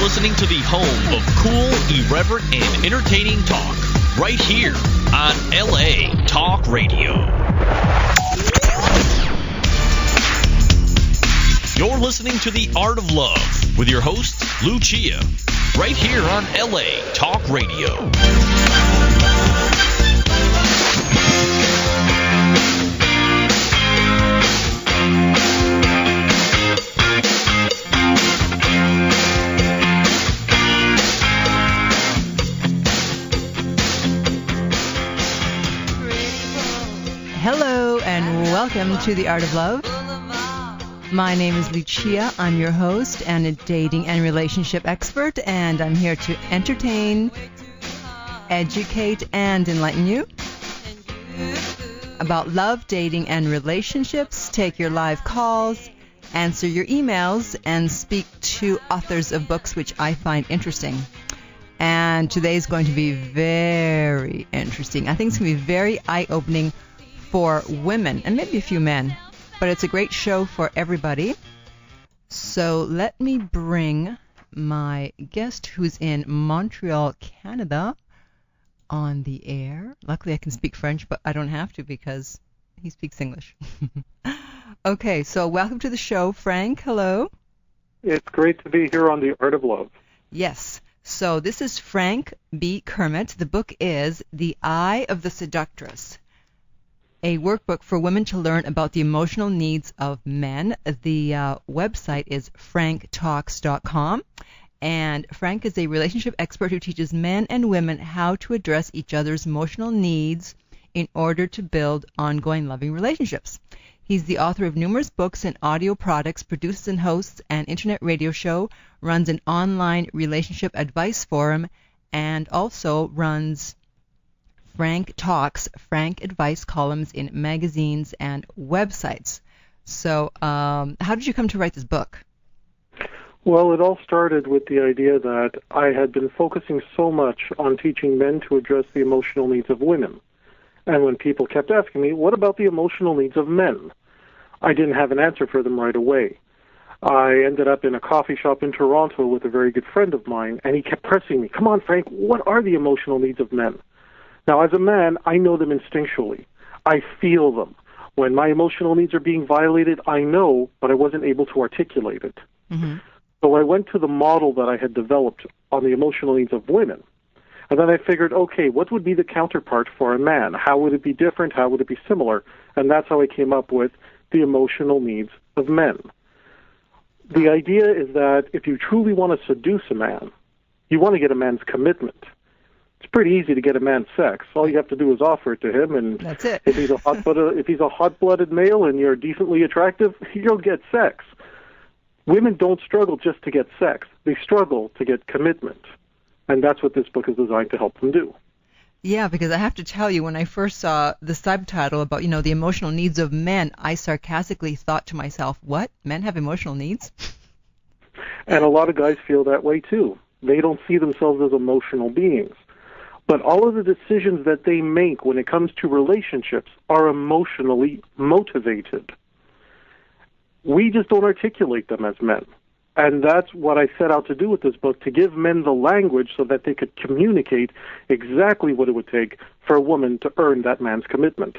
listening to the home of cool, irreverent, and entertaining talk, right here on LA Talk Radio. You're listening to The Art of Love with your host, Lucia, right here on LA Talk Radio. Hello and welcome to The Art of Love. My name is Lucia. I'm your host and a dating and relationship expert, and I'm here to entertain, educate, and enlighten you about love, dating, and relationships, take your live calls, answer your emails, and speak to authors of books which I find interesting. And today's going to be very interesting. I think it's going to be very eye-opening for women and maybe a few men, but it's a great show for everybody. So let me bring my guest who's in Montreal, Canada, on the air. Luckily I can speak French, but I don't have to because he speaks English. Okay, so welcome to the show, Frank. Hello. It's great to be here on The Art of Love. Yes. So this is Frank B. Kermit. The book is The Eye of the Seductress, a workbook for women to learn about the emotional needs of men. The website is franktalks.com, and Frank is a relationship expert who teaches men and women how to address each other's emotional needs in order to build ongoing loving relationships. He's the author of numerous books and audio products, produces and hosts an internet radio show, runs an online relationship advice forum, and also runs Frank Talks, Frank Advice columns in magazines and websites. So how did you come to write this book? Well, it all started with the idea that I had been focusing so much on teaching men to address the emotional needs of women. And when people kept asking me, what about the emotional needs of men? I didn't have an answer for them right away. I ended up in a coffee shop in Toronto with a very good friend of mine, and he kept pressing me, come on, Frank, what are the emotional needs of men? Now, as a man, I know them instinctually. I feel them. When my emotional needs are being violated, I know, but I wasn't able to articulate it. Mm-hmm. So I went to the model that I had developed on the emotional needs of women. And then I figured, okay, what would be the counterpart for a man? How would it be different? How would it be similar? And that's how I came up with the emotional needs of men. The idea is that if you truly want to seduce a man, you want to get a man's commitment. It's pretty easy to get a man sex. All you have to do is offer it to him, and that's it. If he's a hot-blooded male and you're decently attractive, you'll get sex. Women don't struggle just to get sex. They struggle to get commitment. And that's what this book is designed to help them do. Yeah, because I have to tell you, when I first saw the subtitle about, the emotional needs of men, I sarcastically thought to myself, what? Men have emotional needs? And a lot of guys feel that way, too. They don't see themselves as emotional beings. But all of the decisions that they make when it comes to relationships are emotionally motivated. We just don't articulate them as men. And that's what I set out to do with this book, to give men the language so that they could communicate exactly what it would take for a woman to earn that man's commitment.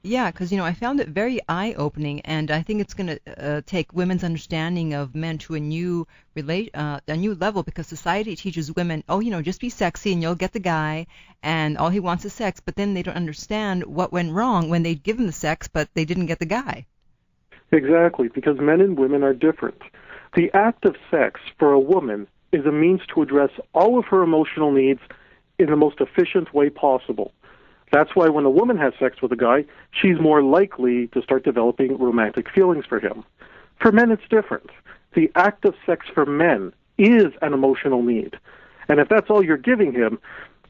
Yeah, because, I found it very eye-opening, and I think it's going to take women's understanding of men to a new level, because society teaches women, just be sexy and you'll get the guy, and all he wants is sex, but then they don't understand what went wrong when they give him the sex, but they didn't get the guy. Exactly, because men and women are different. The act of sex for a woman is a means to address all of her emotional needs in the most efficient way possible. That's why when a woman has sex with a guy, she's more likely to start developing romantic feelings for him. For men, it's different. The act of sex for men is an emotional need. And if that's all you're giving him,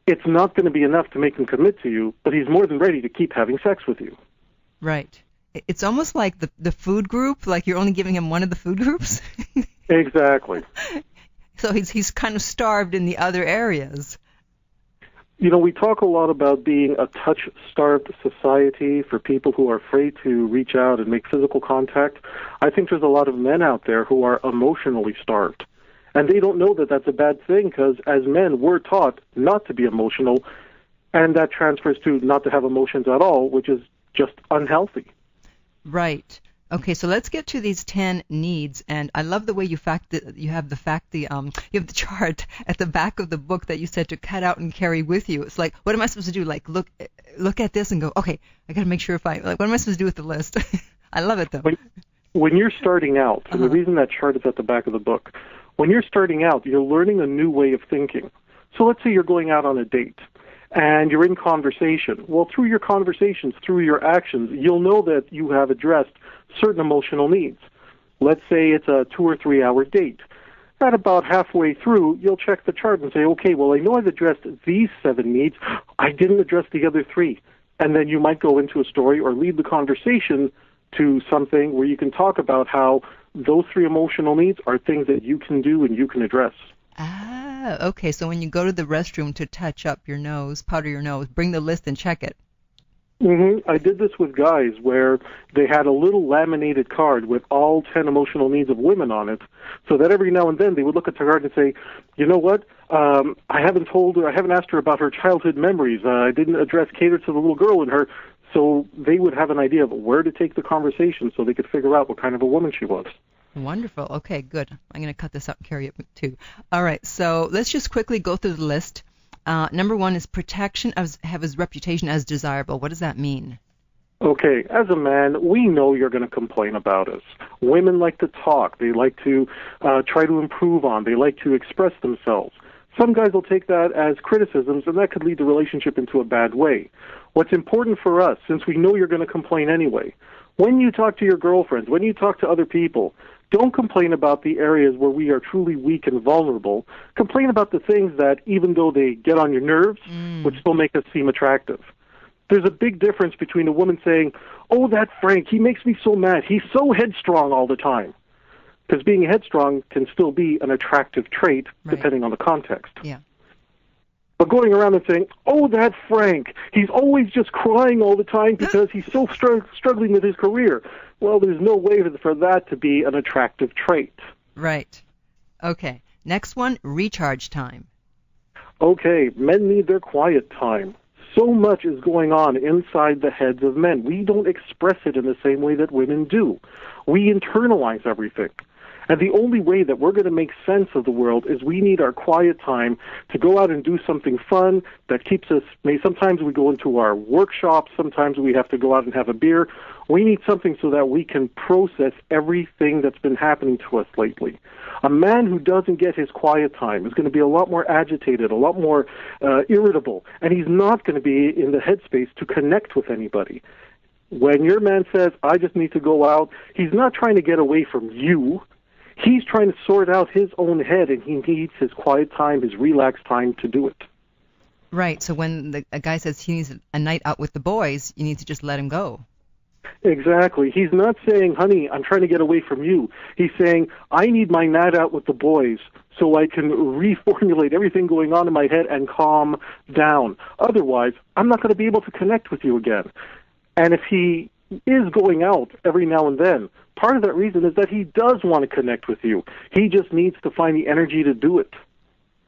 it's not going to be enough to make him commit to you, but he's more than ready to keep having sex with you. Right. It's almost like the food group, like you're only giving him one of the food groups. Exactly. So he's kind of starved in the other areas. You know, we talk a lot about being a touch-starved society for people who are afraid to reach out and make physical contact. I think there's a lot of men out there who are emotionally starved. And they don't know that that's a bad thing because as men, we're taught not to be emotional, and that transfers to not to have emotions at all, which is just unhealthy. Right. Okay, so let's get to these 10 needs, and I love the way you have the chart at the back of the book that you said to cut out and carry with you. It's like, what am I supposed to do? Like, look at this and go, okay, I got to make sure what am I supposed to do with the list? I love it, though. When you're starting out, and the reason that chart is at the back of the book, when you're starting out, you're learning a new way of thinking. So let's say you're going out on a date, and you're in conversation. Well, through your conversations, through your actions, you'll know that you have addressed certain emotional needs. Let's say it's a 2 or 3 hour date. At about halfway through, you'll check the chart and say, okay, well, I know I've addressed these 7 needs. I didn't address the other 3. And then you might go into a story or lead the conversation to something where you can talk about how those 3 emotional needs are things that you can do and you can address. Ah, okay. So when you go to the restroom to touch up your nose, powder your nose, bring the list and check it. I did this with guys where they had a little laminated card with all 10 emotional needs of women on it, so that every now and then they would look at the card and say, you know what, I haven't asked her about her childhood memories. I didn't cater to the little girl in her, so they would have an idea of where to take the conversation so they could figure out what kind of a woman she was. Wonderful. Okay, good. I'm going to cut this out and carry it too. All right, so let's just quickly go through the list. Number 1 is protection have his reputation as desirable. What does that mean? Okay, as a man, we know you're going to complain about us. Women like to talk. They like to try to improve on. They like to express themselves. Some guys will take that as criticisms, and that could lead the relationship into a bad way. What's important for us, since we know you're going to complain anyway, when you talk to your girlfriends, when you talk to other people, don't complain about the areas where we are truly weak and vulnerable. Complain about the things that, even though they get on your nerves, would still make us seem attractive. There's a big difference between a woman saying, oh, that Frank, he makes me so mad. He's so headstrong all the time. Because being headstrong can still be an attractive trait, depending on the context. Yeah. But going around and saying, oh, that Frank, he's always just crying all the time because he's so struggling with his career. Well, there's no way for that to be an attractive trait. Right. Okay. Next one, recharge time. Okay, men need their quiet time. So much is going on inside the heads of men. We don't express it in the same way that women do. We internalize everything. And the only way that we're going to make sense of the world is we need our quiet time to go out and do something fun that keeps us. Sometimes we go into our workshops. Sometimes we have to go out and have a beer. We need something so that we can process everything that's been happening to us lately. A man who doesn't get his quiet time is going to be a lot more agitated, a lot more irritable, and he's not going to be in the headspace to connect with anybody. When your man says, I just need to go out, he's not trying to get away from you. He's trying to sort out his own head, and he needs his quiet time, his relaxed time to do it. Right, so when a guy says he needs a night out with the boys, you need to just let him go. Exactly. He's not saying, honey, I'm trying to get away from you. He's saying, I need my night out with the boys so I can reformulate everything going on in my head and calm down. Otherwise, I'm not going to be able to connect with you again. And if he is going out every now and then, part of that reason is that he does want to connect with you. He just needs to find the energy to do it.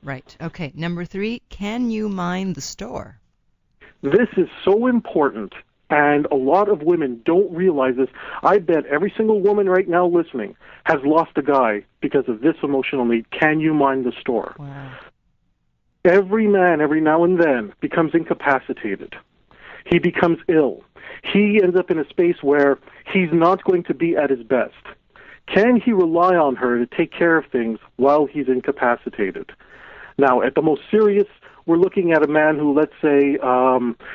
Right. Okay. Number 3, can you mind the store? This is so important, and a lot of women don't realize this. I bet every single woman right now listening has lost a guy because of this emotional need. Can you mind the store? Wow. Every man, every now and then, becomes incapacitated. He becomes ill. He ends up in a space where he's not going to be at his best. Can he rely on her to take care of things while he's incapacitated? Now, at the most serious, we're looking at a man who, let's say,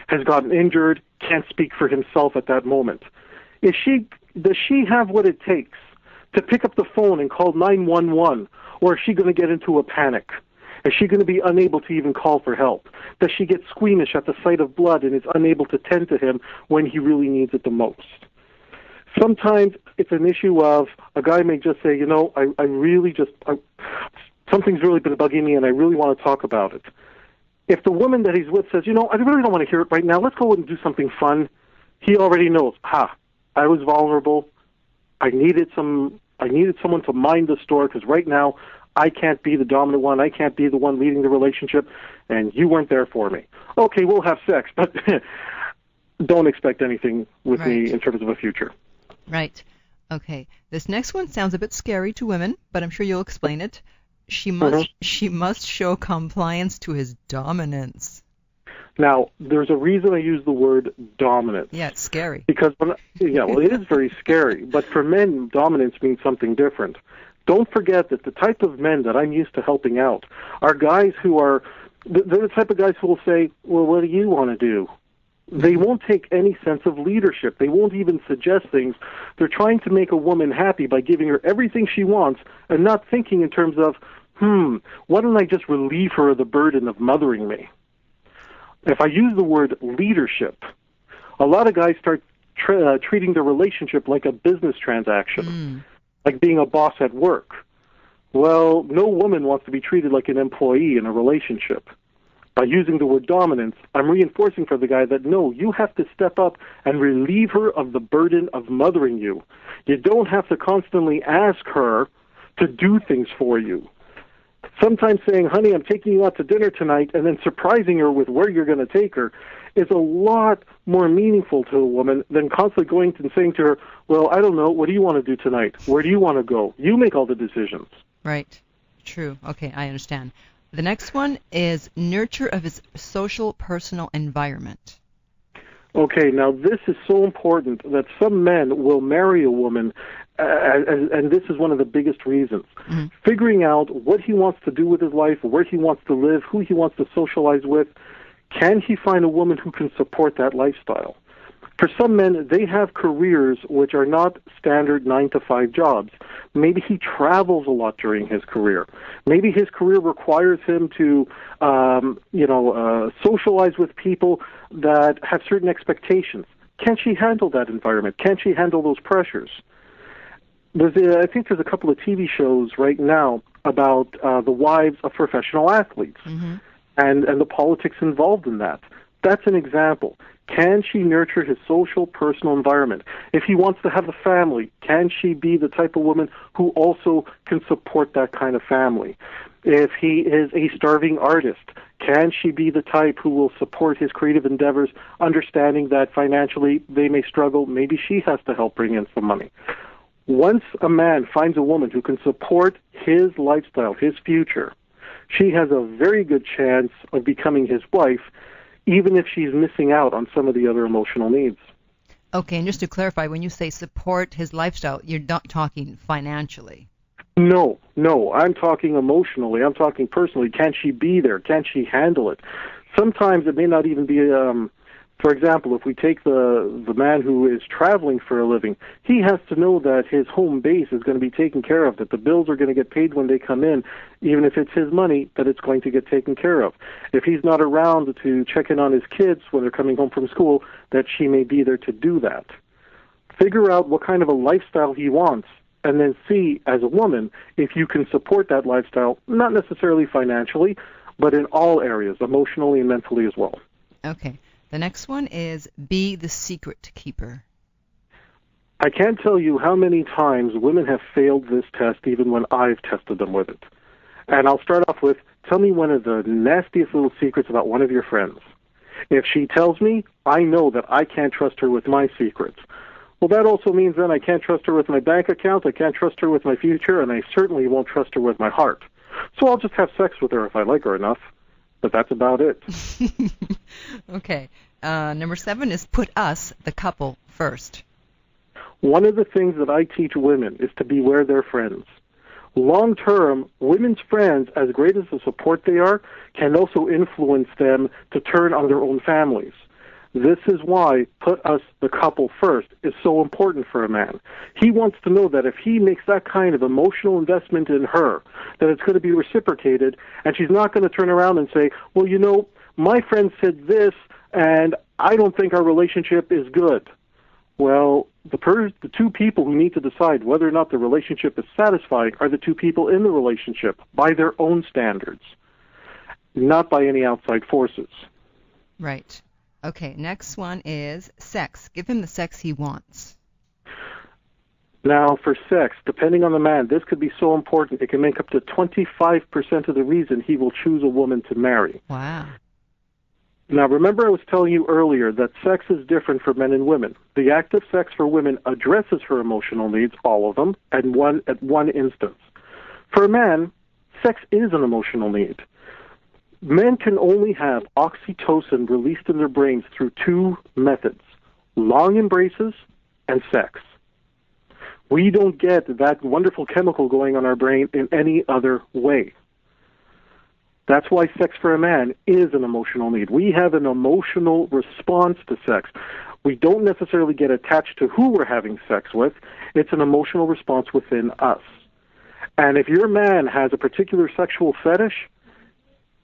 has gotten injured, can't speak for himself at that moment. Does she have what it takes to pick up the phone and call 911, or is she going to get into a panic? Is she going to be unable to even call for help? Does she get squeamish at the sight of blood and is unable to tend to him when he really needs it the most? Sometimes it's an issue of a guy may just say, something's really been bugging me and I really want to talk about it. If the woman that he's with says, I really don't want to hear it right now, let's go and do something fun, he already knows, I was vulnerable. I needed someone to mind the store because right now I can't be the dominant one. I can't be the one leading the relationship, and you weren't there for me. Okay, we'll have sex, but don't expect anything with me in terms of a future. Right. Okay. This next one sounds a bit scary to women, but I'm sure you'll explain it. She must show compliance to his dominance. Now, there's a reason I use the word dominant. Yeah, it's scary. Because, it is very scary. But for men, dominance means something different. Don't forget that the type of men that I'm used to helping out are guys who are, they're the type of guys who will say, well, what do you want to do? They won't take any sense of leadership. They won't even suggest things. They're trying to make a woman happy by giving her everything she wants and not thinking in terms of, why don't I just relieve her of the burden of mothering me? If I use the word leadership, a lot of guys start treating the relationship like a business transaction, like being a boss at work. Well, no woman wants to be treated like an employee in a relationship. By using the word dominance, I'm reinforcing for the guy that, no, you have to step up and relieve her of the burden of mothering you. You don't have to constantly ask her to do things for you. Sometimes saying, honey, I'm taking you out to dinner tonight, and then surprising her with where you're going to take her is a lot more meaningful to a woman than constantly going and saying to her, well, I don't know, what do you want to do tonight? Where do you want to go? You make all the decisions. Right. True. Okay, I understand. The next one is nurture of his social, personal environment. Okay, now this is so important that some men will marry a woman, and this is one of the biggest reasons. Figuring out what he wants to do with his life, where he wants to live, who he wants to socialize with. Can he find a woman who can support that lifestyle? For some men, they have careers which are not standard 9-to-5 jobs. Maybe he travels a lot during his career. Maybe his career requires him to, socialize with people that have certain expectations. Can she handle that environment? Can she handle those pressures? I think there's a couple of TV shows right now about the wives of professional athletes and the politics involved in that. That's an example. Can she nurture his social, personal environment? If he wants to have a family, can she be the type of woman who also can support that kind of family? If he is a starving artist, can she be the type who will support his creative endeavors, understanding that financially they may struggle, maybe she has to help bring in some money? Once a man finds a woman who can support his lifestyle, his future, she has a very good chance of becoming his wife, even if she's missing out on some of the other emotional needs. Okay, and just to clarify, when you say support his lifestyle, you're not talking financially. No, I'm talking emotionally. I'm talking personally. Can she be there? Can she handle it? Sometimes it may not even be, for example, if we take the man who is traveling for a living, he has to know that his home base is going to be taken care of, that the bills are going to get paid when they come in, even if it's his money, that it's going to get taken care of. If he's not around to check in on his kids when they're coming home from school, that she may be there to do that. Figure out what kind of a lifestyle he wants, and then see, as a woman, if you can support that lifestyle, not necessarily financially, but in all areas, emotionally and mentally as well. Okay. The next one is be the secret keeper. I can't tell you how many times women have failed this test, even when I've tested them with it. And I'll start off with, tell me one of the nastiest little secrets about one of your friends. If she tells me, I know that I can't trust her with my secrets. Well, that also means then I can't trust her with my bank account, I can't trust her with my future, and I certainly won't trust her with my heart. So I'll just have sex with her if I like her enough. But that's about it. Okay. Number 7 is put us, the couple, first. One of the things that I teach women is to beware their friends. Long term, women's friends, as great as the support they are, can also influence them to turn on their own families. This is why put us, the couple, first is so important for a man. He wants to know that if he makes that kind of emotional investment in her, that it's going to be reciprocated, and she's not going to turn around and say, well, you know, my friend said this, and I don't think our relationship is good. Well, the two people who need to decide whether or not the relationship is satisfying are the two people in the relationship by their own standards, not by any outside forces. Right. Okay, next one is sex. Give him the sex he wants. Now, for sex, depending on the man, this could be so important. It can make up to 25% of the reason he will choose a woman to marry. Wow. Now, remember I was telling you earlier that sex is different for men and women. The act of sex for women addresses her emotional needs, all of them, at one instance. For a man, sex is an emotional need. Men can only have oxytocin released in their brains through two methods: long embraces and sex. We don't get that wonderful chemical going on our brain in any other way. That's why sex for a man is an emotional need. We have an emotional response to sex. We don't necessarily get attached to who we're having sex with. It's an emotional response within us. And if your man has a particular sexual fetish,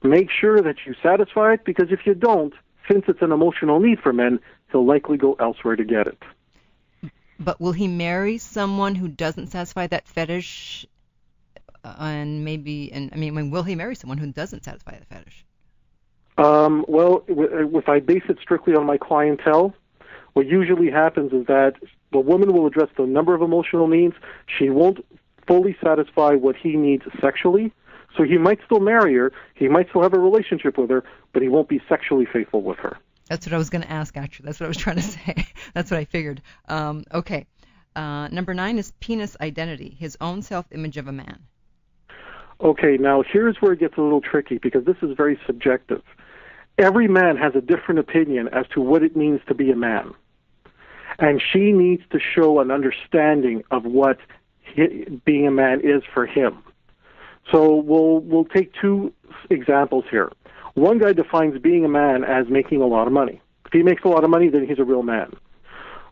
make sure that you satisfy it, because if you don't, since it's an emotional need for men, he'll likely go elsewhere to get it. But will he marry someone who doesn't satisfy that fetish? Will he marry someone who doesn't satisfy the fetish? Well, if I base it strictly on my clientele, what usually happens is that the woman will address the number of emotional needs. She won't fully satisfy what he needs sexually. So he might still marry her, he might still have a relationship with her, but he won't be sexually faithful with her. That's what I was going to ask, actually. That's what I was trying to say. That's what I figured. Okay. Number 9 is penis identity, his own self-image of a man. Okay, now here's where it gets a little tricky, because this is very subjective. Every man has a different opinion as to what it means to be a man. And she needs to show an understanding of what being a man is for him. So we'll take two examples here. One guy defines being a man as making a lot of money. If he makes a lot of money, then he's a real man.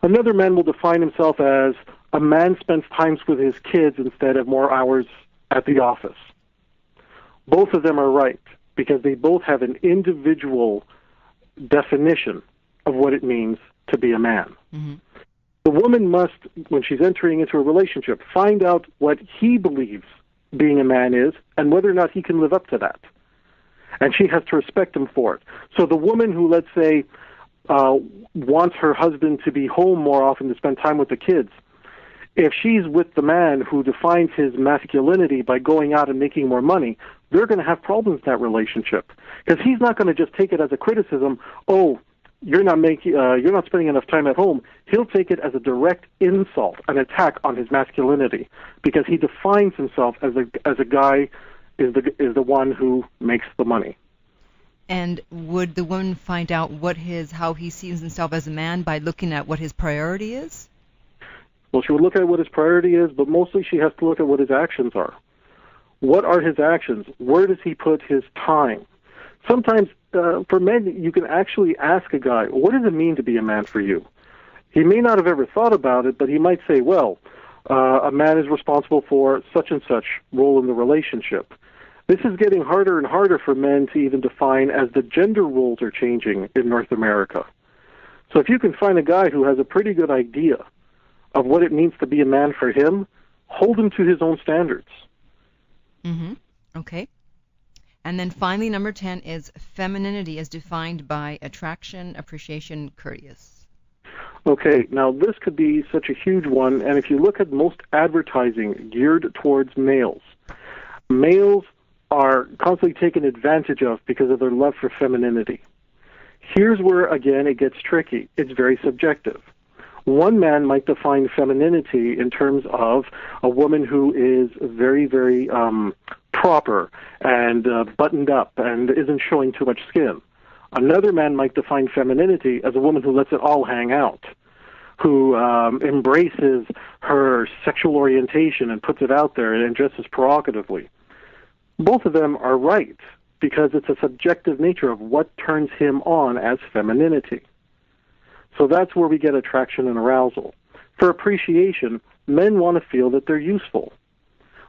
Another man will define himself as a man spends time with his kids instead of more hours at the office. Both of them are right, because they both have an individual definition of what it means to be a man. Mm-hmm. The woman must, when she's entering into a relationship, find out what he believes being a man is and whether or not he can live up to that. And she has to respect him for it. So the woman who, let's say, wants her husband to be home more often to spend time with the kids, if she's with the man who defines his masculinity by going out and making more money, they're going to have problems in that relationship, because he's not going to just take it as a criticism. Oh, you're not spending enough time at home. He'll take it as a direct insult, an attack on his masculinity, because he defines himself as a guy is the one who makes the money. And would the woman find out how he sees himself as a man by looking at what his priority is? Well, she would look at what his priority is, but mostly she has to look at what his actions are. What are his actions? Where does he put his time? Sometimes, for men, you can actually ask a guy, what does it mean to be a man for you? He may not have ever thought about it, but he might say, well, a man is responsible for such and such role in the relationship. This is getting harder and harder for men to even define, as the gender roles are changing in North America. So if you can find a guy who has a pretty good idea of what it means to be a man for him, hold him to his own standards. Mm-hmm. Okay. And then finally, number 10 is femininity as defined by attraction, appreciation, courteous. Okay, now this could be such a huge one, and if you look at most advertising geared towards males, males are constantly taken advantage of because of their love for femininity. Here's where, again, it gets tricky. It's very subjective. One man might define femininity in terms of a woman who is very, very proper and buttoned up and isn't showing too much skin. Another man might define femininity as a woman who lets it all hang out, who embraces her sexual orientation and puts it out there and dresses provocatively. Both of them are right, because it's a subjective nature of what turns him on as femininity. So that's where we get attraction and arousal. For appreciation, men want to feel that they're useful.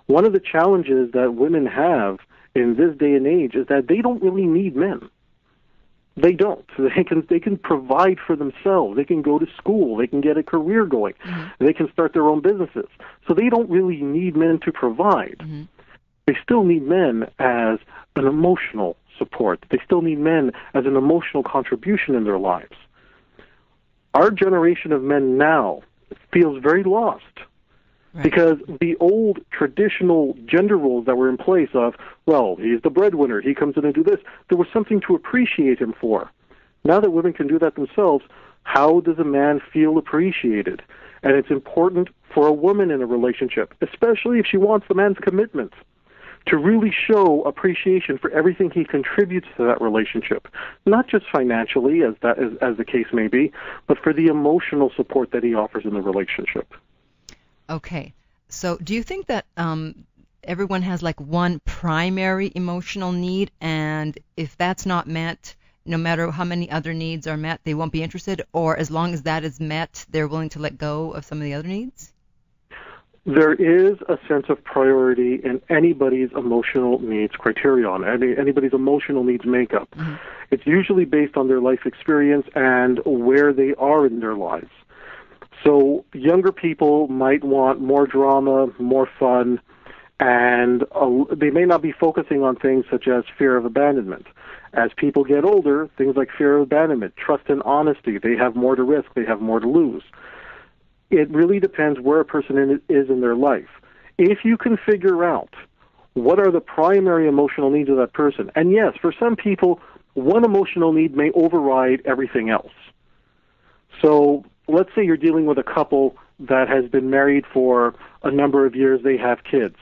One of the challenges that women have in this day and age is that they don't really need men. They don't. They can provide for themselves. They can go to school. They can get a career going. Mm-hmm. They can start their own businesses. So they don't really need men to provide. Mm-hmm. They still need men as an emotional support. They still need men as an emotional contribution in their lives. Our generation of men now feels very lost Right. Because the old traditional gender roles that were in place of, well, he's the breadwinner, he comes in and do this, there was something to appreciate him for. Now that women can do that themselves, how does a man feel appreciated? And it's important for a woman in a relationship, especially if she wants the man's commitment, to really show appreciation for everything he contributes to that relationship, not just financially, as the case may be, but for the emotional support that he offers in the relationship. Okay. So do you think that everyone has like one primary emotional need, and if that's not met, no matter how many other needs are met, they won't be interested, or as long as that is met, they're willing to let go of some of the other needs? There is a sense of priority in anybody's emotional needs criterion, anybody's emotional needs makeup. Mm-hmm. It's usually based on their life experience and where they are in their lives. So younger people might want more drama, more fun, and they may not be focusing on things such as fear of abandonment. As people get older, things like fear of abandonment, trust and honesty, they have more to risk, they have more to lose. It really depends where a person is in their life. If you can figure out what are the primary emotional needs of that person, and yes, for some people, one emotional need may override everything else. So let's say you're dealing with a couple that has been married for a number of years, they have kids.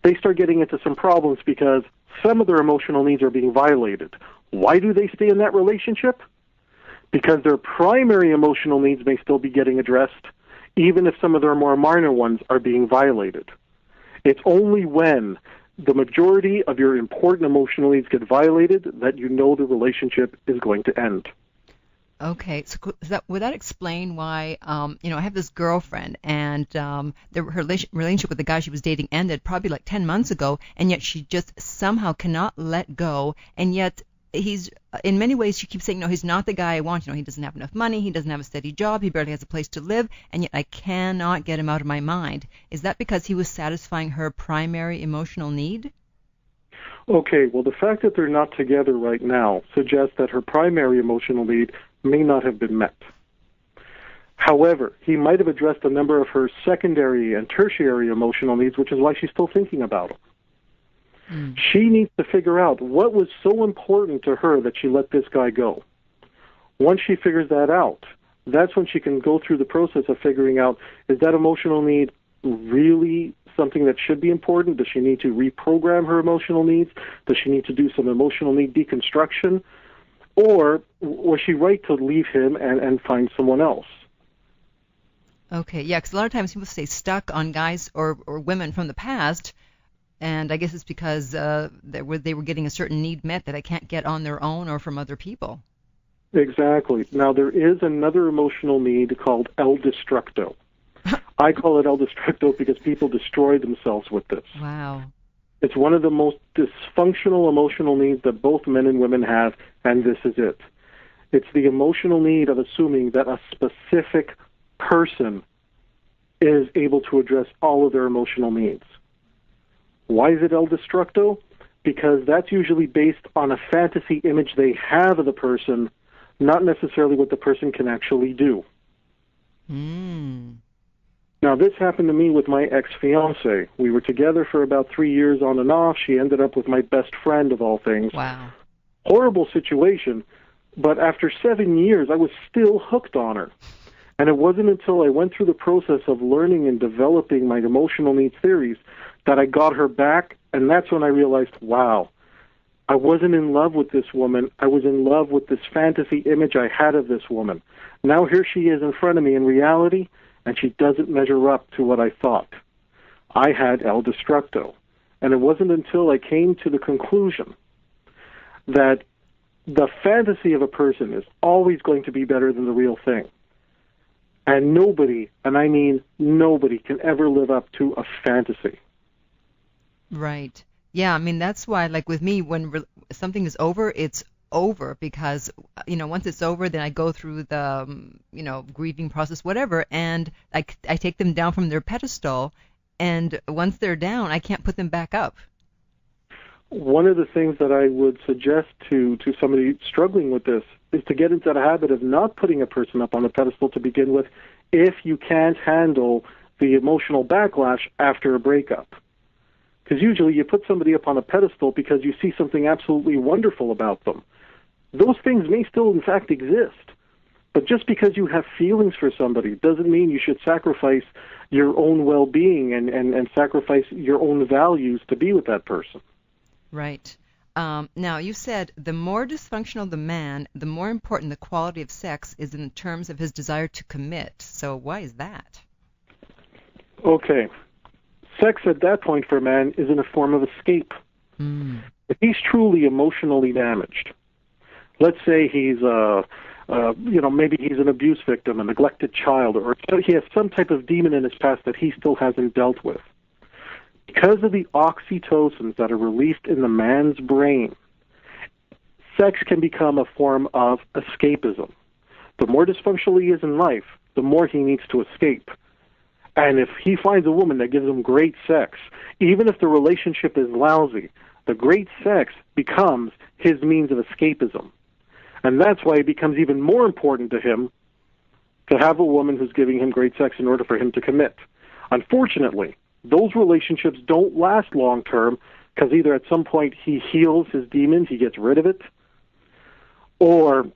They start getting into some problems because some of their emotional needs are being violated. Why do they stay in that relationship? Because their primary emotional needs may still be getting addressed, even if some of their more minor ones are being violated. It's only when the majority of your important emotional needs get violated that you know the relationship is going to end. Okay, so would that explain why, I have this girlfriend, and her relationship with the guy she was dating ended probably like 10 months ago, and yet she just somehow cannot let go, and yet he's, in many ways, she keeps saying, no, he's not the guy I want. He doesn't have enough money, he doesn't have a steady job, he barely has a place to live, and yet I cannot get him out of my mind. Is that because he was satisfying her primary emotional need? Okay, well, the fact that they're not together right now suggests that her primary emotional need may not have been met. However, he might have addressed a number of her secondary and tertiary emotional needs, which is why she's still thinking about him. Mm. She needs to figure out what was so important to her that she let this guy go. Once she figures that out, that's when she can go through the process of figuring out, is that emotional need really something that should be important? Does she need to reprogram her emotional needs? Does she need to do some emotional need deconstruction? Or was she right to leave him and find someone else? Okay, yeah, because a lot of times people stay stuck on guys or women from the past, and I guess it's because they were getting a certain need met that I can't get on their own or from other people. Exactly. Now, there is another emotional need called el destructo. I call it el destructo because people destroy themselves with this. Wow. It's one of the most dysfunctional emotional needs that both men and women have, and this is it. It's the emotional need of assuming that a specific person is able to address all of their emotional needs. Why is it el destructo? Because that's usually based on a fantasy image they have of the person, not necessarily what the person can actually do. Mm. Now, this happened to me with my ex-fiancée. We were together for about 3 years on and off. She ended up with my best friend, of all things. Wow. Horrible situation, but after 7 years, I was still hooked on her. And it wasn't until I went through the process of learning and developing my emotional needs theories that I got her back, and that's when I realized, wow, I wasn't in love with this woman. I was in love with this fantasy image I had of this woman. Now here she is in front of me in reality, and she doesn't measure up to what I thought. I had el destructo. And it wasn't until I came to the conclusion that the fantasy of a person is always going to be better than the real thing. And nobody, and I mean nobody, can ever live up to a fantasy. Right. Yeah, I mean, that's why, like with me, when something is over, it's over, because once it's over, then I go through the grieving process, whatever, and I take them down from their pedestal, and once they're down, I can't put them back up. One of the things that I would suggest to somebody struggling with this is to get into the habit of not putting a person up on a pedestal to begin with if you can't handle the emotional backlash after a breakup. Because usually you put somebody up on a pedestal because you see something absolutely wonderful about them. Those things may still, in fact, exist. But just because you have feelings for somebody doesn't mean you should sacrifice your own well-being and sacrifice your own values to be with that person. Right. Now, you said the more dysfunctional the man, the more important the quality of sex is in terms of his desire to commit. So why is that? Okay. Sex at that point for a man is in a form of escape. If he's truly emotionally damaged, let's say he's maybe he's an abuse victim, a neglected child, or he has some type of demon in his past that he still hasn't dealt with. Because of the oxytocins that are released in the man's brain, sex can become a form of escapism. The more dysfunctional he is in life, the more he needs to escape. And if he finds a woman that gives him great sex, even if the relationship is lousy, the great sex becomes his means of escapism. And that's why it becomes even more important to him to have a woman who's giving him great sex in order for him to commit. Unfortunately, those relationships don't last long term because either at some point he heals his demons, he gets rid of it, or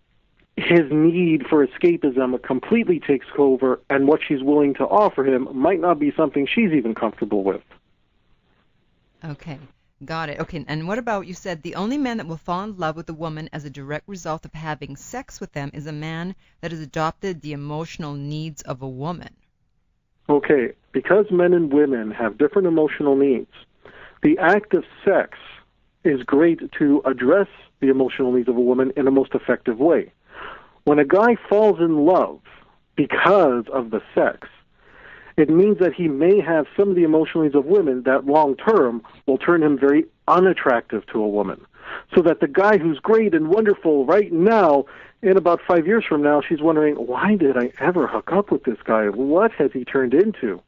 his need for escapism completely takes over, and what she's willing to offer him might not be something she's even comfortable with. Okay, got it. Okay, and what about, you said the only man that will fall in love with a woman as a direct result of having sex with them is a man that has adopted the emotional needs of a woman. Okay, because men and women have different emotional needs, the act of sex is great to address the emotional needs of a woman in a most effective way. When a guy falls in love because of the sex, it means that he may have some of the emotional needs of women that long-term will turn him very unattractive to a woman. So that the guy who's great and wonderful right now, in about 5 years from now, she's wondering, why did I ever hook up with this guy? What has he turned into?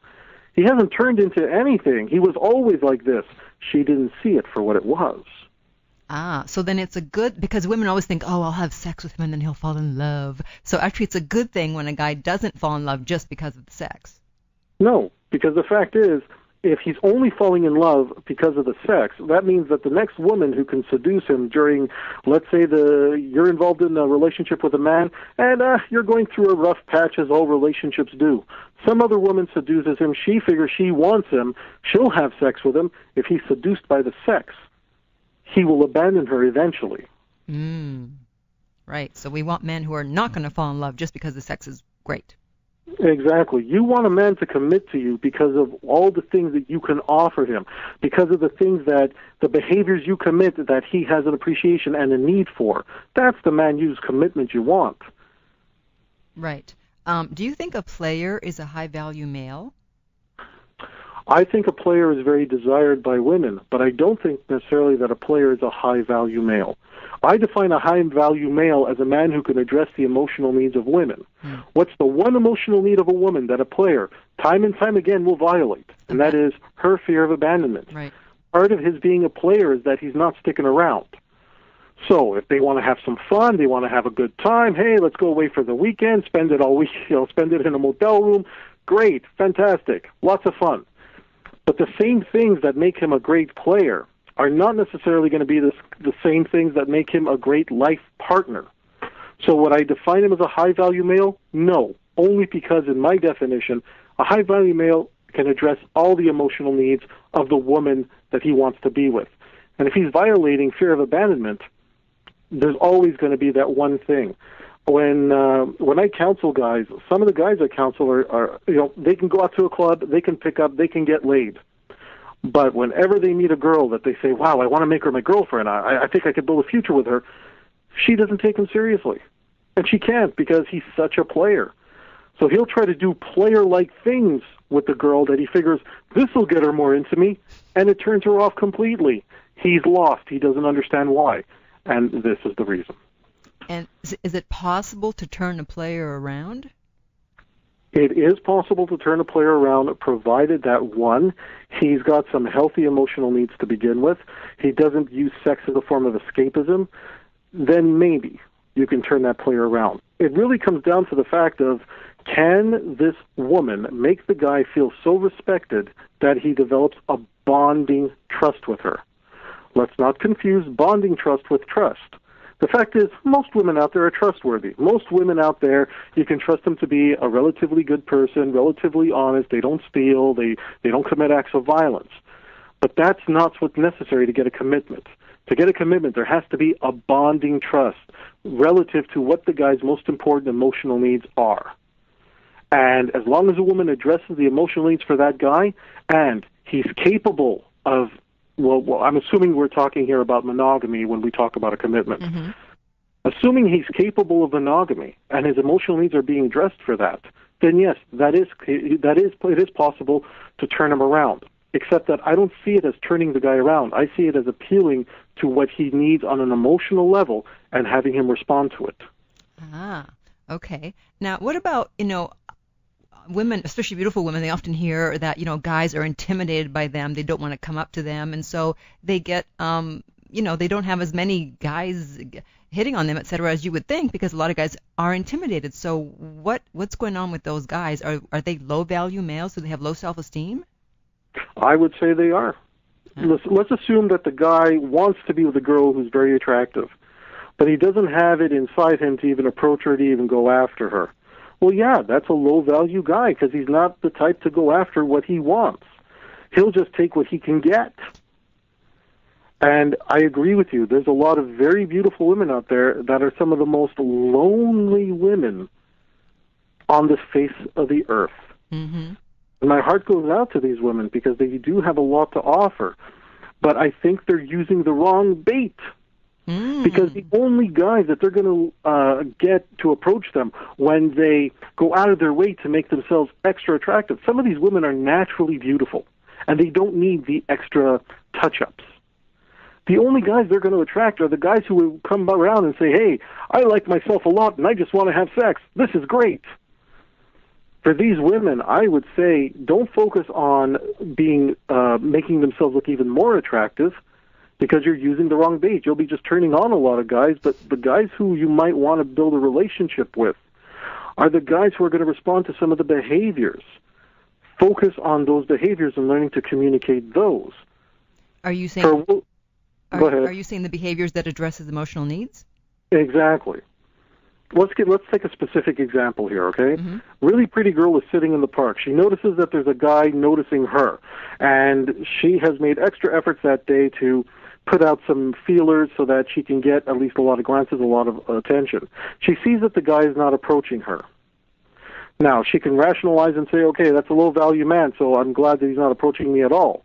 He hasn't turned into anything. He was always like this. She didn't see it for what it was. Ah, so then it's a good, because women always think, oh, I'll have sex with him and then he'll fall in love. So actually it's a good thing when a guy doesn't fall in love just because of the sex. No, because the fact is, if he's only falling in love because of the sex, that means that the next woman who can seduce him during, let's say, you're involved in a relationship with a man, and you're going through a rough patch, as all relationships do. Some other woman seduces him. She figures she wants him. She'll have sex with him. If he's seduced by the sex, he will abandon her eventually. Right. So we want men who are not going to fall in love just because the sex is great. Exactly. You want a man to commit to you because of all the things that you can offer him, because of the things that, the behaviors you commit that he has an appreciation and a need for. That's the man whose commitment you want. Right. Do you think a player is a high-value male? I think a player is very desired by women, but I don't think necessarily that a player is a high-value male. I define a high-value male as a man who can address the emotional needs of women. What's the one emotional need of a woman that a player, time and time again, will violate? And that is her fear of abandonment. Right. Part of his being a player is that he's not sticking around. So if they want to have some fun, they want to have a good time, hey, let's go away for the weekend, spend it all week, spend it in a motel room, great, fantastic, lots of fun. But the same things that make him a great player are not necessarily going to be the same things that make him a great life partner. So would I define him as a high-value male? No, only because in my definition, a high-value male can address all the emotional needs of the woman that he wants to be with. And if he's violating fear of abandonment, there's always going to be that one thing. When I counsel guys, some of the guys I counsel are they can go out to a club, they can pick up, they can get laid. But whenever they meet a girl that they say, wow, I want to make her my girlfriend, I think I could build a future with her, she doesn't take him seriously. And she can't because he's such a player. So he'll try to do player-like things with the girl that he figures, this will get her more into me, and it turns her off completely. He's lost. He doesn't understand why. And this is the reason. And is it possible to turn a player around? It is possible to turn a player around, provided that, one, he's got some healthy emotional needs to begin with, he doesn't use sex as a form of escapism, then maybe you can turn that player around. It really comes down to the fact of, can this woman make the guy feel so respected that he develops a bonding trust with her? Let's not confuse bonding trust with trust. The fact is, most women out there are trustworthy. Most women out there, you can trust them to be a relatively good person, relatively honest. They don't steal. They don't commit acts of violence. But that's not what's necessary to get a commitment. To get a commitment, there has to be a bonding trust relative to what the guy's most important emotional needs are. And as long as a woman addresses the emotional needs for that guy, and he's capable of, well, I'm assuming we're talking here about monogamy when we talk about a commitment. Mm-hmm. Assuming he's capable of monogamy and his emotional needs are being addressed for that, then yes, it is possible to turn him around. Except that I don't see it as turning the guy around. I see it as appealing to what he needs on an emotional level and having him respond to it. Ah, okay. Now, what about, women, especially beautiful women, they often hear that, guys are intimidated by them. They don't want to come up to them. And so they get, they don't have as many guys hitting on them, et cetera, as you would think, because a lot of guys are intimidated. So what's going on with those guys? Are they low-value males? Do they have low self-esteem? I would say they are. Let's assume that the guy wants to be with a girl who's very attractive, but he doesn't have it inside him to even approach her, to even go after her. Well, yeah, that's a low-value guy because he's not the type to go after what he wants. He'll just take what he can get. And I agree with you. There's a lot of very beautiful women out there that are some of the most lonely women on the face of the earth. Mm-hmm. And my heart goes out to these women because they do have a lot to offer. But I think they're using the wrong bait. Because the only guys that they're going to get to approach them when they go out of their way to make themselves extra attractive, some of these women are naturally beautiful, and they don't need the extra touch-ups. The only guys they're going to attract are the guys who will come around and say, hey, I like myself a lot, and I just want to have sex. This is great. For these women, I would say don't focus on making themselves look even more attractive, because you're using the wrong bait. You'll be just turning on a lot of guys, but the guys who you might want to build a relationship with are the guys who are going to respond to some of the behaviors. Focus on those behaviors and learning to communicate those. Are you saying? Go ahead. Are you saying the behaviors that addresses emotional needs? Exactly. Let's take a specific example here, okay? Mm-hmm. Really pretty girl is sitting in the park. She notices that there's a guy noticing her, and she has made extra efforts that day to put out some feelers so that she can get at least a lot of glances, a lot of attention. She sees that the guy is not approaching her. Now, she can rationalize and say, okay, that's a low-value man, so I'm glad that he's not approaching me at all.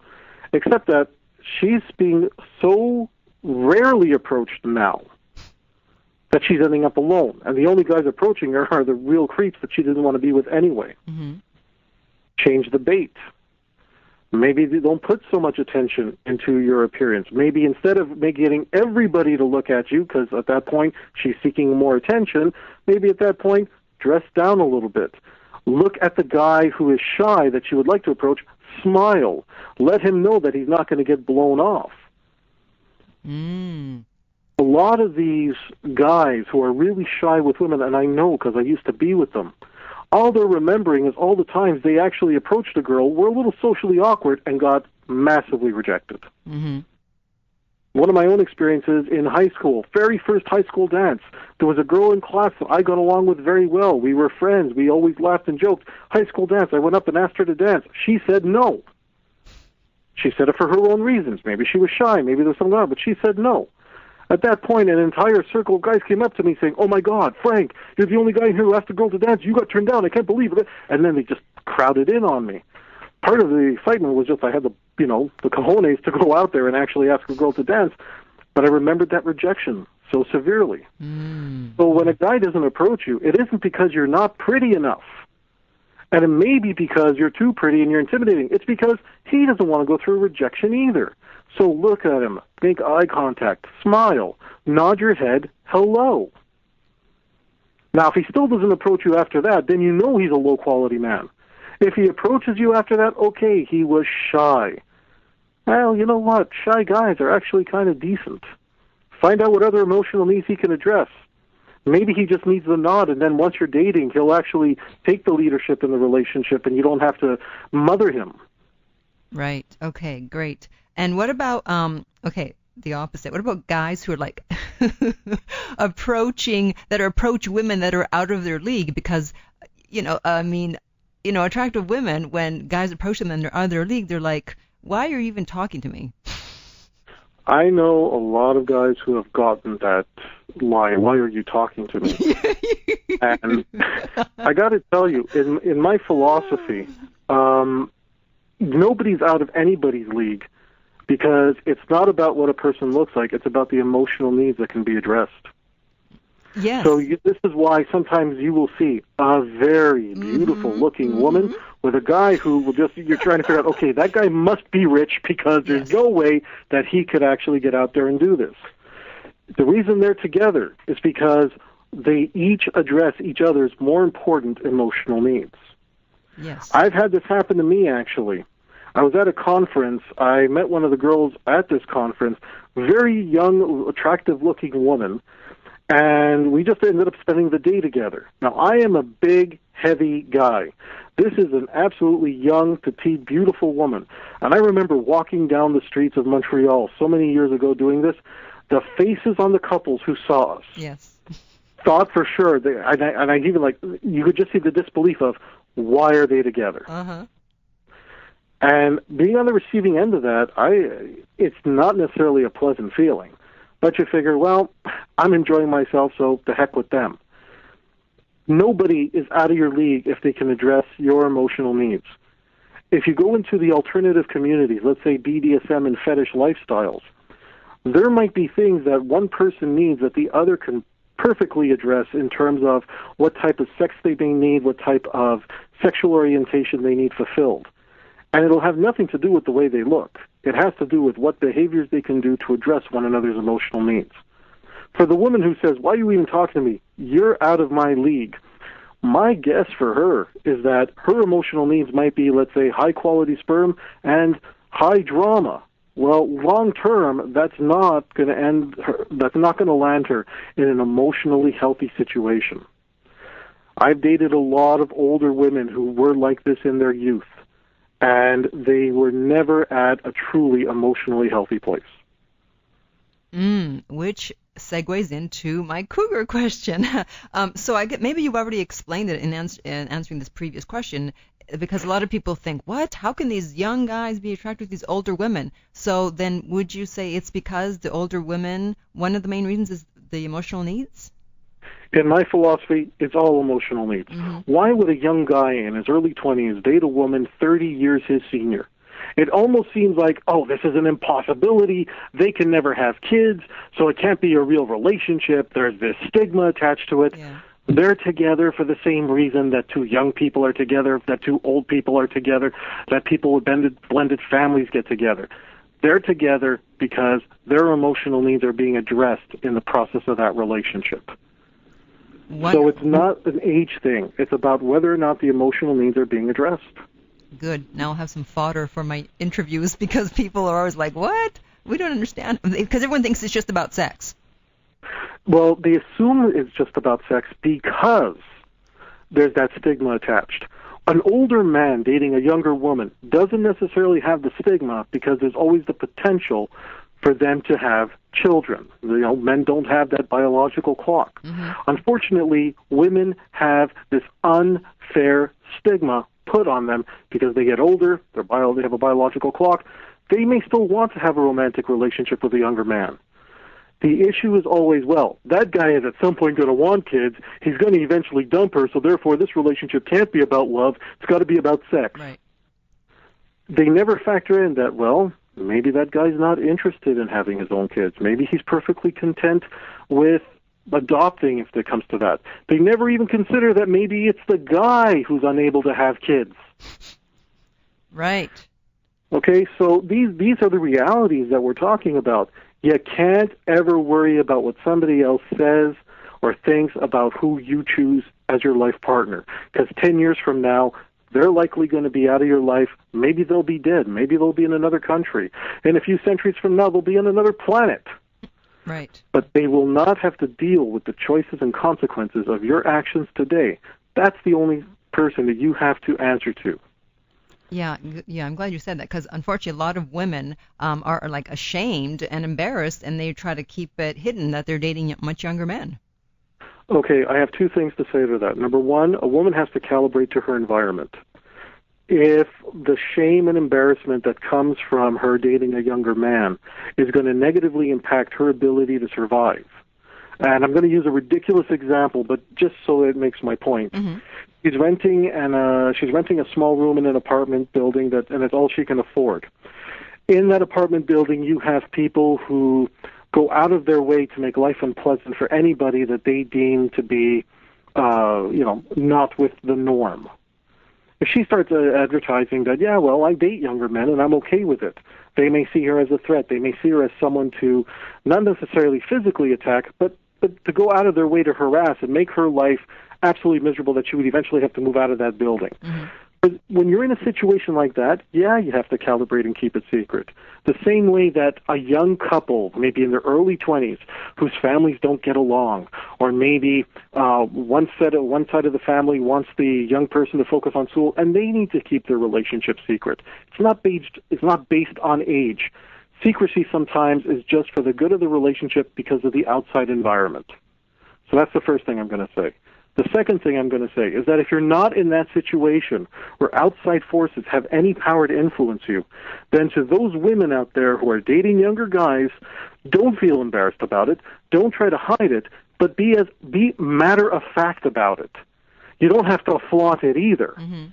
Except that she's being so rarely approached now that she's ending up alone. And the only guys approaching her are the real creeps that she doesn't want to be with anyway. Mm-hmm. Change the bait. Maybe they don't put so much attention into your appearance. Maybe instead of getting everybody to look at you, because at that point she's seeking more attention, maybe at that point dress down a little bit. Look at the guy who is shy that you would like to approach. Smile. Let him know that he's not going to get blown off. A lot of these guys who are really shy with women, and I know because I used to be with them, all they're remembering is all the times they actually approached a girl, were a little socially awkward, and got massively rejected. Mm-hmm. One of my own experiences in high school, very first high school dance, there was a girl in class that I got along with very well. We were friends. We always laughed and joked. High school dance, I went up and asked her to dance. She said no. She said it for her own reasons. Maybe she was shy. Maybe there was something wrong, but she said no. At that point, an entire circle of guys came up to me saying, oh, my God, Frank, you're the only guy here who asked a girl to dance. You got turned down. I can't believe it. And then they just crowded in on me. Part of the excitement was just I had the cojones to go out there and actually ask a girl to dance. But I remembered that rejection so severely. So when a guy doesn't approach you, it isn't because you're not pretty enough. And it may be because you're too pretty and you're intimidating. It's because he doesn't want to go through rejection either. So look at him, make eye contact, smile, nod your head, hello. Now, if he still doesn't approach you after that, then you know he's a low-quality man. If he approaches you after that, okay, he was shy. Well, you know what? Shy guys are actually kind of decent. Find out what other emotional needs he can address. Maybe he just needs the nod, and then once you're dating, he'll actually take the leadership in the relationship, and you don't have to mother him. Right. Okay, great. And what about, the opposite. What about guys who are like approach women that are out of their league because, attractive women, when guys approach them and they're out of their league, they're like, why are you even talking to me? I know a lot of guys who have gotten that line, why are you talking to me? And I got to tell you, in my philosophy, nobody's out of anybody's league, because it's not about what a person looks like, it's about the emotional needs that can be addressed. Yes. So this is why sometimes you will see a very beautiful-looking woman with a guy who will you're trying to figure out, okay, that guy must be rich because there's no way that he could actually get out there and do this. The reason they're together is because they each address each other's more important emotional needs. Yes. I've had this happen to me, actually. I was at a conference. I met one of the girls at this conference, very young, attractive-looking woman, and we just ended up spending the day together. Now, I am a big, heavy guy. This is an absolutely young, petite, beautiful woman. And I remember walking down the streets of Montreal so many years ago doing this. The faces on the couples who saw us thought for sure, and I even you could just see the disbelief of, why are they together? Uh-huh. And being on the receiving end of that, it's not necessarily a pleasant feeling. But you figure, well, I'm enjoying myself, so to heck with them. Nobody is out of your league if they can address your emotional needs. If you go into the alternative communities, let's say BDSM and fetish lifestyles, there might be things that one person needs that the other can perfectly address in terms of what type of sex they may need, what type of sexual orientation they need fulfilled. And it'll have nothing to do with the way they look. It has to do with what behaviors they can do to address one another's emotional needs. For the woman who says, why are you even talking to me? You're out of my league. My guess for her is that her emotional needs might be, let's say, high-quality sperm and high drama. Well, long term, that's not going to land her in an emotionally healthy situation. I've dated a lot of older women who were like this in their youth, and they were never at a truly emotionally healthy place. Which segues into my cougar question. So maybe you've already explained it in answering this previous question, because a lot of people think, what? How can these young guys be attracted to these older women? So then would you say it's because the older women, one of the main reasons is the emotional needs? In my philosophy, it's all emotional needs. Why would a young guy in his early 20s date a woman 30 years his senior? It almost seems like, oh, this is an impossibility. They can never have kids, so it can't be a real relationship. There's this stigma attached to it. Yeah. They're together for the same reason that two young people are together, that two old people are together, that people with blended families get together. They're together because their emotional needs are being addressed in the process of that relationship. So it's not an age thing. It's about whether or not the emotional needs are being addressed. Good. Now I'll have some fodder for my interviews, because people are always like, what? We don't understand. Because everyone thinks it's just about sex. Well, they assume it's just about sex because there's that stigma attached. An older man dating a younger woman doesn't necessarily have the stigma because there's always the potential for them to have children. Men don't have that biological clock. Unfortunately, women have this unfair stigma put on them because they get older, they have a biological clock. They may still want to have a romantic relationship with a younger man. The issue is always, well, that guy is at some point going to want kids. He's going to eventually dump her, so therefore this relationship can't be about love. It's got to be about sex. Right. They never factor in that, well, maybe that guy's not interested in having his own kids. Maybe he's perfectly content with adopting if it comes to that. They never even consider that maybe it's the guy who's unable to have kids. Right. Okay, so these are the realities that we're talking about. You can't ever worry about what somebody else says or thinks about who you choose as your life partner, because 10 years from now, they're likely going to be out of your life. Maybe they'll be dead. Maybe they'll be in another country. And a few centuries from now, they'll be on another planet. Right. But they will not have to deal with the choices and consequences of your actions today. That's the only person that you have to answer to. Yeah, I'm glad you said that, because unfortunately a lot of women are like ashamed and embarrassed, and they try to keep it hidden that they're dating much younger men. Okay, I have two things to say to that. Number one, a woman has to calibrate to her environment. If the shame and embarrassment that comes from her dating a younger man is going to negatively impact her ability to survive, and I'm going to use a ridiculous example, but just so it makes my point. Mm-hmm. She's renting a small room in an apartment building and it's all she can afford. In that apartment building, you have people who go out of their way to make life unpleasant for anybody that they deem to be, not with the norm. If she starts advertising that, I date younger men and I'm okay with it, they may see her as a threat. They may see her as someone to not necessarily physically attack, but to go out of their way to harass and make her life absolutely miserable, that she would eventually have to move out of that building. Mm-hmm. But when you're in a situation like that, you have to calibrate and keep it secret. The same way that a young couple, maybe in their early 20s, whose families don't get along, or maybe one side of the family wants the young person to focus on school, and they need to keep their relationship secret. It's not based on age. Secrecy sometimes is just for the good of the relationship because of the outside environment. So that's the first thing I'm going to say. The second thing I'm going to say is that if you're not in that situation where outside forces have any power to influence you, then to those women out there who are dating younger guys, don't feel embarrassed about it. Don't try to hide it, but be matter of fact about it. You don't have to flaunt it either. Mm-hmm.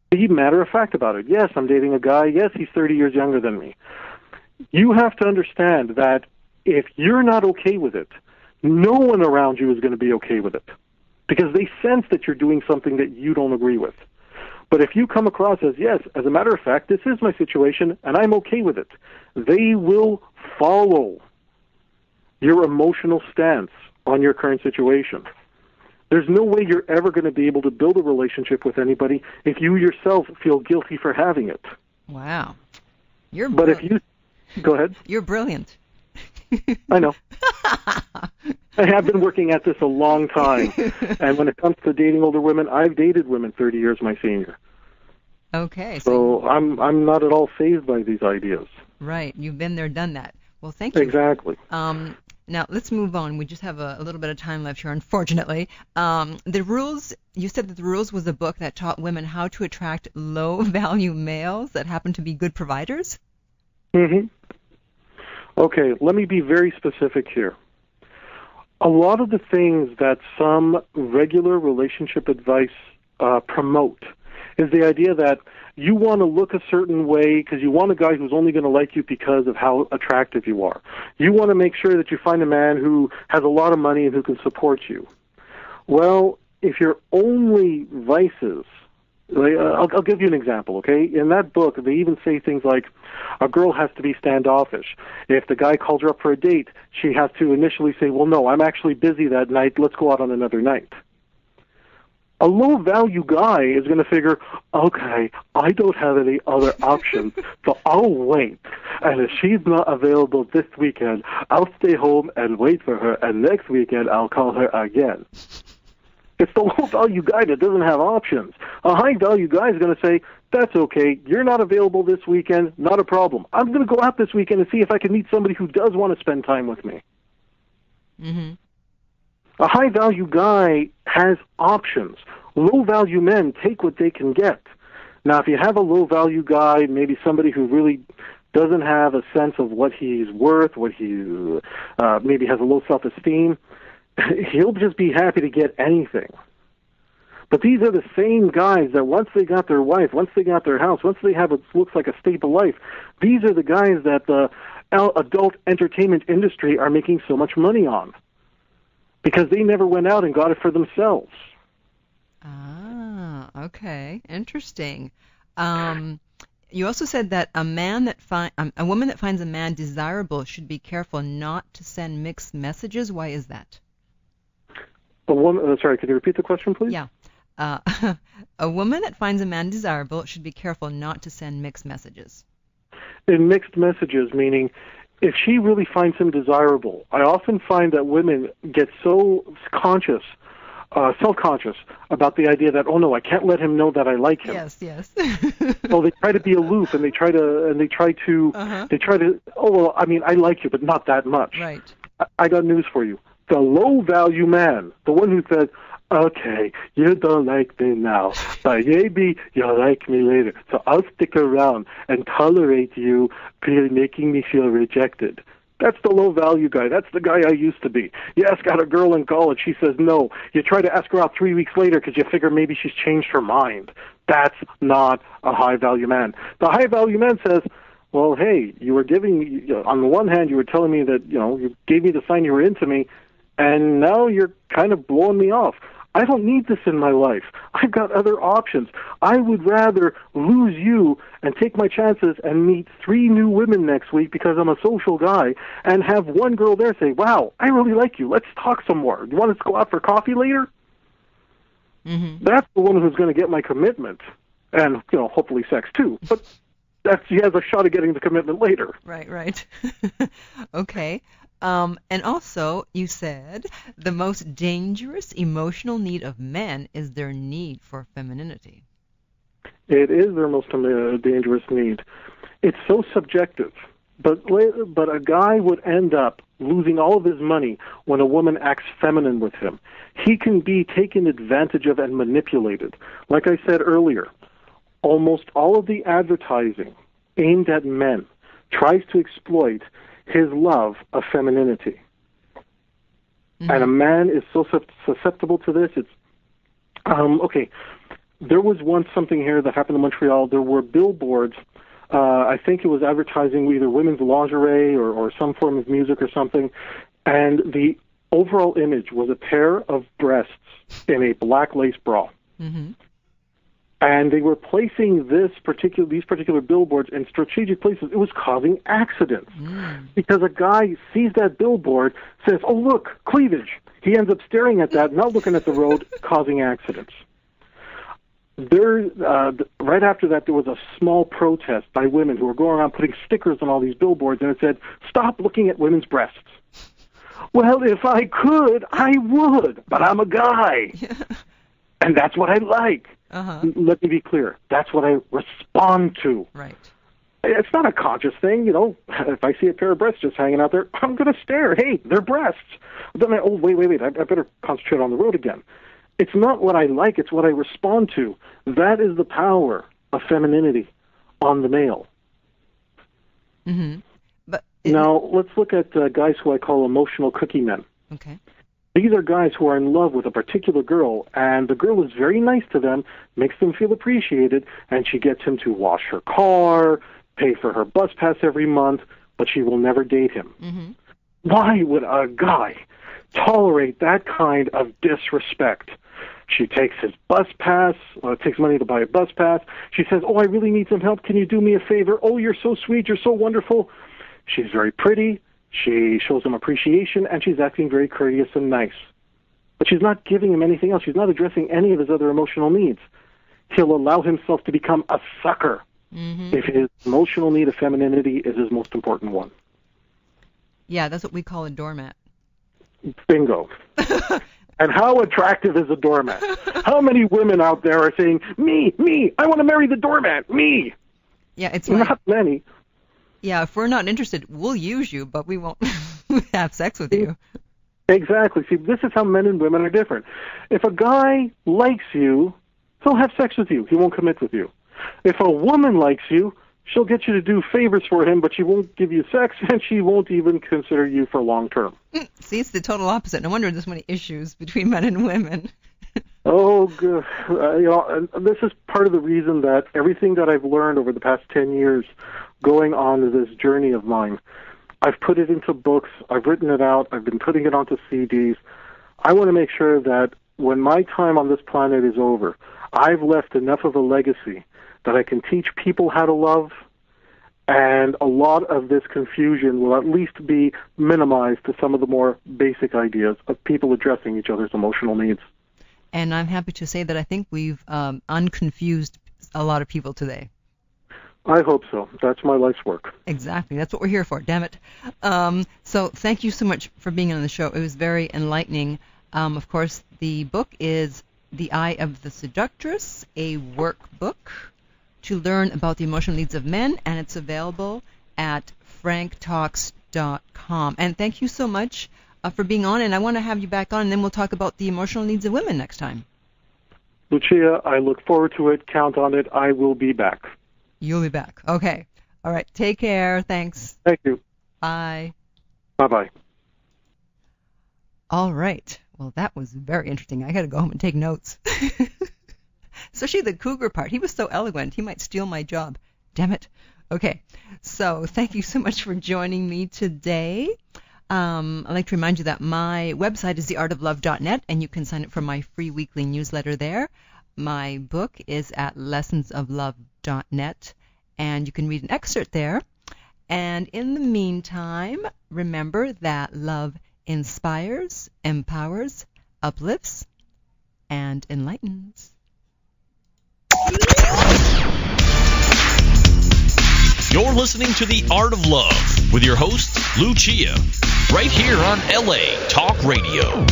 Be matter of fact about it. Yes, I'm dating a guy. Yes, he's 30 years younger than me. You have to understand that if you're not okay with it, no one around you is going to be okay with it, because they sense that you're doing something that you don't agree with. But if you come across as, yes, as a matter of fact, this is my situation, and I'm okay with it, they will follow your emotional stance on your current situation. There's no way you're ever going to be able to build a relationship with anybody if you yourself feel guilty for having it. Wow. But if you... Go ahead. You're brilliant. I know. I have been working at this a long time, and when it comes to dating older women, I've dated women 30 years my senior. Okay. So I'm not at all fazed by these ideas. Right. You've been there, done that. Well, thank you. Exactly. Now, let's move on. We just have a little bit of time left here, unfortunately. The Rules, you said that The Rules was a book that taught women how to attract low-value males that happen to be good providers? Mm-hmm. Okay, let me be very specific here. A lot of the things that some regular relationship advice promote is the idea that you want to look a certain way because you want a guy who's only going to like you because of how attractive you are. You want to make sure that you find a man who has a lot of money and who can support you. Well, if your only vices... I'll give you an example, okay? In that book, they even say things like, a girl has to be standoffish. If the guy calls her up for a date, she has to initially say, well, no, I'm actually busy that night. Let's go out on another night. A low-value guy is going to figure, okay, I don't have any other options, so I'll wait. And if she's not available this weekend, I'll stay home and wait for her, and next weekend I'll call her again. It's the low-value guy that doesn't have options. A high-value guy is going to say, that's okay, you're not available this weekend, not a problem. I'm going to go out this weekend and see if I can meet somebody who does want to spend time with me. Mm-hmm. A high-value guy has options. Low-value men take what they can get. Now, if you have a low-value guy, maybe somebody who really doesn't have a sense of what he's worth, maybe has a low self-esteem, he'll just be happy to get anything. But these are the same guys that once they got their wife, once they got their house, once they have what looks like a stable life, these are the guys that the adult entertainment industry are making so much money on, because they never went out and got it for themselves. Ah, okay, interesting. You also said that a woman that finds a man desirable should be careful not to send mixed messages. Why is that? Sorry, could you repeat the question, please? Yeah. A woman that finds a man desirable should be careful not to send mixed messages. In mixed messages, meaning if she really finds him desirable, I often find that women get so self-conscious about the idea that, oh no, I can't let him know that I like him. Yes. So they try to be aloof, and they try to, oh well, I mean, I like you, but not that much. Right. I got news for you. The low-value man, the one who says, okay, you don't like me now, but maybe you'll like me later, so I'll stick around and tolerate you making me feel rejected. That's the low-value guy. That's the guy I used to be. You ask out a girl in college, she says no. You try to ask her out 3 weeks later because you figure maybe she's changed her mind. That's not a high-value man. The high-value man says, well, hey, you were giving me, on the one hand, you were telling me that, you gave me the sign you were into me, and now you're kind of blowing me off. I don't need this in my life. I've got other options. I would rather lose you and take my chances and meet 3 new women next week because I'm a social guy, and have one girl there say, wow, I really like you. Let's talk some more. You want us to go out for coffee later? Mm-hmm. That's the woman who's going to get my commitment, and hopefully sex too. But she has a shot at getting the commitment later. Right. Okay. And also, you said the most dangerous emotional need of men is their need for femininity. It is their most dangerous need. It's so subjective. But a guy would end up losing all of his money when a woman acts feminine with him. He can be taken advantage of and manipulated. Like I said earlier, almost all of the advertising aimed at men tries to exploit his love of femininity. Mm-hmm. And a man is so susceptible to this. It's okay. There was once something here that happened in Montreal. There were billboards. I think it was advertising either women's lingerie or some form of music or something. And the overall image was a pair of breasts in a black lace bra. Mm-hmm. And they were placing these particular billboards in strategic places. It was causing accidents because a guy sees that billboard, says, oh, look, cleavage. He ends up staring at that, not looking at the road, causing accidents. Right after that, there was a small protest by women who were going around putting stickers on all these billboards, and it said, stop looking at women's breasts. Well, if I could, I would, but I'm a guy. And that's what I like. Uh-huh. Let me be clear. That's what I respond to. Right. It's not a conscious thing, If I see a pair of breasts just hanging out there, I'm going to stare. Hey, they're breasts. Then wait. I better concentrate on the road again. It's not what I like. It's what I respond to. That is the power of femininity on the male. Mm-hmm. But now, let's look at guys who I call emotional cookie men. Okay. These are guys who are in love with a particular girl, and the girl is very nice to them, makes them feel appreciated, and she gets him to wash her car, pay for her bus pass every month, but she will never date him. Mm-hmm. Why would a guy tolerate that kind of disrespect? She takes his bus pass, takes money to buy a bus pass. She says, oh, I really need some help. Can you do me a favor? Oh, you're so sweet. You're so wonderful. She's very pretty. She shows him appreciation, and she's acting very courteous and nice. But she's not giving him anything else. She's not addressing any of his other emotional needs. He'll allow himself to become a sucker if his emotional need of femininity is his most important one. Yeah, that's what we call a doormat. Bingo. And how attractive is a doormat? How many women out there are saying, me, I want to marry the doormat, me? Yeah, it's not many. Yeah, if we're not interested, we'll use you, but we won't have sex with you. Exactly. See, this is how men and women are different. If a guy likes you, he'll have sex with you. He won't commit with you. If a woman likes you, she'll get you to do favors for him, but she won't give you sex, and she won't even consider you for long term. See, it's the total opposite. No wonder there's so many issues between men and women. Oh, good. This is part of the reason that everything that I've learned over the past 10 years going on this journey of mine, I've put it into books, I've written it out, I've been putting it onto CDs. I want to make sure that when my time on this planet is over, I've left enough of a legacy that I can teach people how to love, and a lot of this confusion will at least be minimized to some of the more basic ideas of people addressing each other's emotional needs. And I'm happy to say that I think we've unconfused a lot of people today. I hope so. That's my life's work. Exactly. That's what we're here for, damn it. So thank you so much for being on the show. It was very enlightening. Of course, the book is The Eye of the Seductress, a workbook to learn about the emotional needs of men, and it's available at franktalks.com. And thank you so much for being on, and I want to have you back on, and then we'll talk about the emotional needs of women next time. Lucia, I look forward to it. Count on it. I will be back. You'll be back. Okay. All right. Take care. Thanks. Thank you. Bye. Bye-bye. All right. Well, that was very interesting. I got to go home and take notes. Especially the cougar part. He was so eloquent. He might steal my job. Damn it. Okay. So thank you so much for joining me today. I'd like to remind you that my website is theartoflove.net, and you can sign up for my free weekly newsletter there. My book is at lessonsoflove.net, and you can read an excerpt there. And in the meantime, remember that love inspires, empowers, uplifts, and enlightens. You're listening to The Art of Love with your host, Lucia, right here on LA Talk Radio.